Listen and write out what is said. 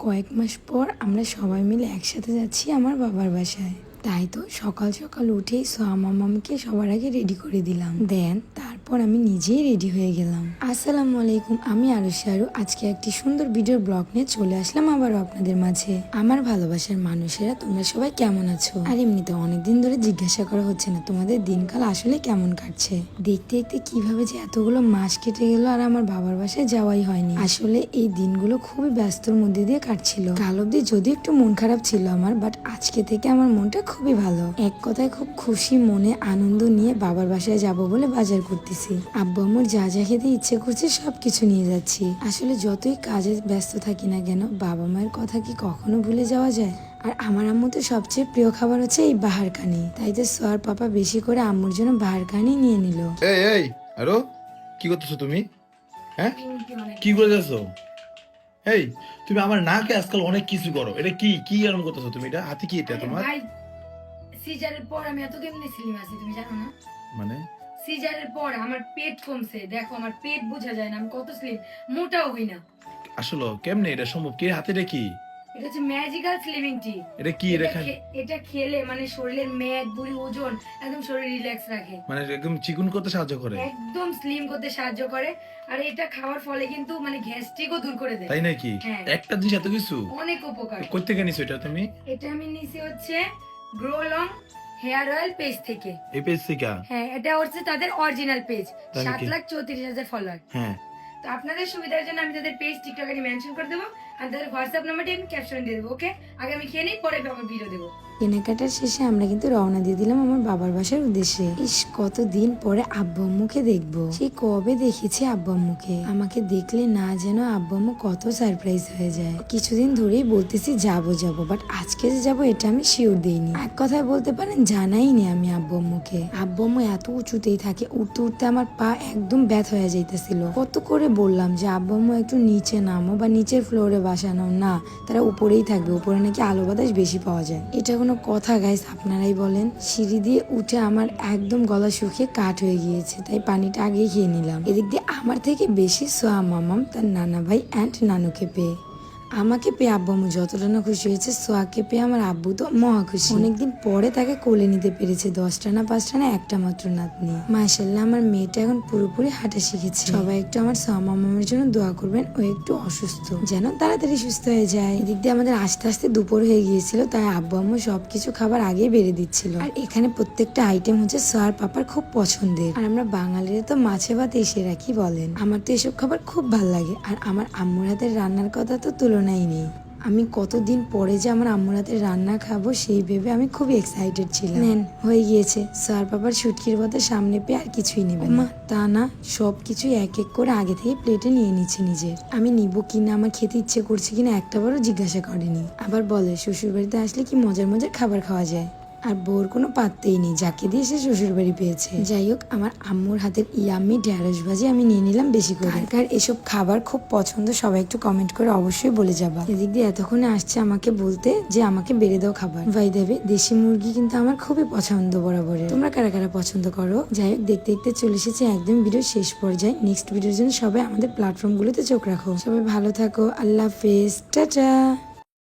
কয়েক মাস পর আমরা সবাই মিলে একসাথে যাচ্ছি আমার বাবার বাসায়। তাই তো সকাল সকাল উঠেই সোয়া মামাকে সবার আগে রেডি করে দিলাম। দেন তারপর আমি নিজেই রেডি হয়ে গেলাম। আসসালামু আলাইকুম, আমি আরু। আজকে একটি সুন্দর ভিডিও ব্লগ নিয়ে চলে আসলাম আবারও আপনাদের মাঝে। আমার ভালোবাসার মানুষেরা, তোমরা সবাই কেমন আছো? আর এমনিতে অনেকদিন ধরে জিজ্ঞাসা করা হচ্ছে না তোমাদের দিনকাল আসলে কেমন কাটছে। দেখতে দেখতে কিভাবে যে এতগুলো মাস কেটে গেল আর আমার বাবার বাসায় যাওয়াই হয়নি। আসলে এই দিনগুলো খুবই ব্যস্তর মধ্যে দিয়ে কাটছিল। কাল অব্দি যদি একটু মন খারাপ ছিল আমার, বাট আজকে থেকে আমার মনটা খুবই ভালো। এক কথায় খুব খুশি মনে আনন্দ নিয়ে বাবার বাসায় যাব বলে বাজার করতেছি। আব্বু আম্মুর যা যা খেতে ইচ্ছে করছে সবকিছু নিয়ে যাচ্ছি। আসলে যতই কাজে ব্যস্ত থাকি না কেন, বাবা মায়ের কথা কি কখনো ভুলে যাওয়া যায়? আর আমার আম্মু তো সবচেয়ে প্রিয় খাবার হচ্ছে এই বাহারকানি। তাই তো সোয়ার পাপা বেশি করে আম্মুর জন্য বাহারকানি নিয়ে নিল। এই এই আরো কি করতেছো তুমি? হ্যাঁ, কি করে যাচ্ছো? এই, তুমি আমার নাকে আজকাল অনেক কিছু করো। এটা কি কি এরকম করতেছো তুমি? এটা হাতে কি? এটা তোমার ভাই, সিজারের পর আমি এত কেমনে স্লিম আছি তুমি জানো না? মানে সিজারের পর আমার পেট কমছে, দেখো আমার পেট বোঝা যায় না, আমি কত স্লিম, মোটাও হই না। আসলে কেমনে এটা সম্ভব? কি হাতে এটা কি? এটা হচ্ছে ম্যাজিক্যাল স্লিমিং টি। এটা কি? এটা খেলে মানে শরীরের মেদ বুড়ি ওজন একদম শরীর রিল্যাক্স রাখে, মানে একদম চিকন করতে সাহায্য করে, একদম স্লিম করতে সাহায্য করে। আর এটা খাওয়ার ফলে কিন্তু মানে গ্যাস্ট্রিকও দূর করে দেয়। তাই নাকি? হ্যাঁ। একটা জিনিস এত কিছু, অনেক উপকার। কই থেকে নিছো এটা তুমি? এটা আমি নিছি হচ্ছে grow long hair oil page থেকে। এই পেজ থেকে? হ্যাঁ, এটা হচ্ছে তাদের অরিজিনাল পেজ, তাই নাকি? 7,34,000 ফলোয়ার। হ্যাঁ, তো আপনাদের সুবিধার জন্য আমি তাদের পেজ টিকটকে মেনশন করে দেবো, আর তাদের হোয়াটসঅ্যাপ নাম্বারটি আমি ক্যাপশন দিয়ে দেবো। ওকে, আগে আমি খেয়ে নিই, পরে আমার ভিডিও দেবো। কেনাকাটার শেষে আমরা কিন্তু রওনা দিয়ে দিলাম আমার বাবার বাসার উদ্দেশ্যে। ইস, কতদিন পরে আব্বু আম্মুকে দেখবো। সেই কবে দেখেছি আব্বু আম্মুকে। আমাকে দেখলে না যেন আব্বু আম্মু কত সারপ্রাইজ হয়ে যায়। কিছুদিন ধরেই বলতেছি যাবো, বাট আজকে যে যাবো এটা আমি শিওর দিইনি। এক কথায় বলতে পারেন জানাই নি আমি আব্বু আম্মুকে। আব্বু আম্মু এত উঁচুতেই থাকে, উঠতে উঠতে আমার পা একদম ব্যথ হয়ে যাইতেছিল। কত করে বললাম যে আব্বু আম্মু একটু নিচে নামো বা নিচের ফ্লোরে বাসানো, না তারা উপরেই থাকবে, উপরে নাকি আলো বাতাস বেশি পাওয়া যায়। এটা কোনো কথা গাইস? আপনারাই বলেন। সিঁড়ি দিয়ে উঠে আমার একদম গলা শুকিয়ে কাঠ হয়ে গিয়েছে, তাই পানিটা আগেই খেয়ে নিলাম। এদিক দিয়ে আমার থেকে বেশি সোয়া মামাম তার নানা ভাই অ্যান্ড নানুকে পেয়ে। আমাকে পেয়ে আব্বু আম্মু যতটা না খুশি হয়েছে, সোয়াকে পেয়ে আমার আব্বু তো মহা খুশি। অনেকদিন পরে তাকে কোলে নিতে পেরেছে। 10টা না 5টা না একটা মাত্র নাতনি। মাশাআল্লাহ, আমার মেয়েটা এখন পুরোপুরি হাঁটা শিখেছে। সবাই একটু আমার সোয়া মামামের জন্য দোয়া করবেন, ও একটু অসুস্থ, যেন তাড়াতাড়ি সুস্থ হয়ে যায়। এদিক দিয়ে আমাদের আস্তে আস্তে দুপুর হয়ে গিয়েছিল, তাই আব্বু আম্মু সবকিছু খাবার আগেই বেড়ে দিচ্ছিল। আর এখানে প্রত্যেকটা আইটেম হচ্ছে সোয়ার পাপার খুব পছন্দের। আর আমরা বাঙালিরা তো মাছে ভাত এসে রাখি বলেন। আমার তো এসব খাবার খুব ভাল লাগে। আর আমার আম্মুর হাতের রান্নার কথা তো তুলনাই নেই। আমি কতদিন পরে যে আমার আম্মুর হাতের রান্না খাবো সেই ভেবে আমি খুবই এক্সাইটেড ছিলাম। নেন, হয়ে গিয়েছে। সোয়ার পাপার শুটকির ভাতের সামনে পেয়ে আর কিছুই নেবে না। তা না, সবকিছু এক এক করে আগে থেকে প্লেটে নিয়ে নিচ্ছে নিজের। আমি নিবো কিনা, আমার খেতে ইচ্ছে করছে কিনা একটাবারও জিজ্ঞাসা করেনি। আবার বলে শ্বশুর বাড়িতে আসলে কি মজার মজার খাবার খাওয়া যায়। আর বউর কোনো পাত্তেই নেই, যাকে দিয়ে সে শ্বশুর বাড়ি পেয়েছে। যাই হোক, আমার আম্মুর হাতের ইয়াম্মি ঢেঁড়স ভাজি আমি নিয়ে নিলাম বেশি করে। আর এসব খাবার খুব পছন্দ, সবাই একটু কমেন্ট করে অবশ্যই বলে যাবা। এদিক দিয়ে এতক্ষণে আসছে আমাকে বলতে যে আমাকে বেড়ে দাও খাবার। ভাই দেবে, দেশি মুরগি কিন্তু আমার খুবই পছন্দ বরাবরের। তোমরা কারা কারা পছন্দ করো? যাই হোক, দেখতে দেখতে চলে এসেছে একদম ভিডিও শেষ পর্যায়ে। নেক্সট ভিডিওর জন্য সবাই আমাদের প্ল্যাটফর্মগুলোতে চোখ রাখো। সবাই ভালো থাকো, আল্লাহ হাফেজ, টাটা।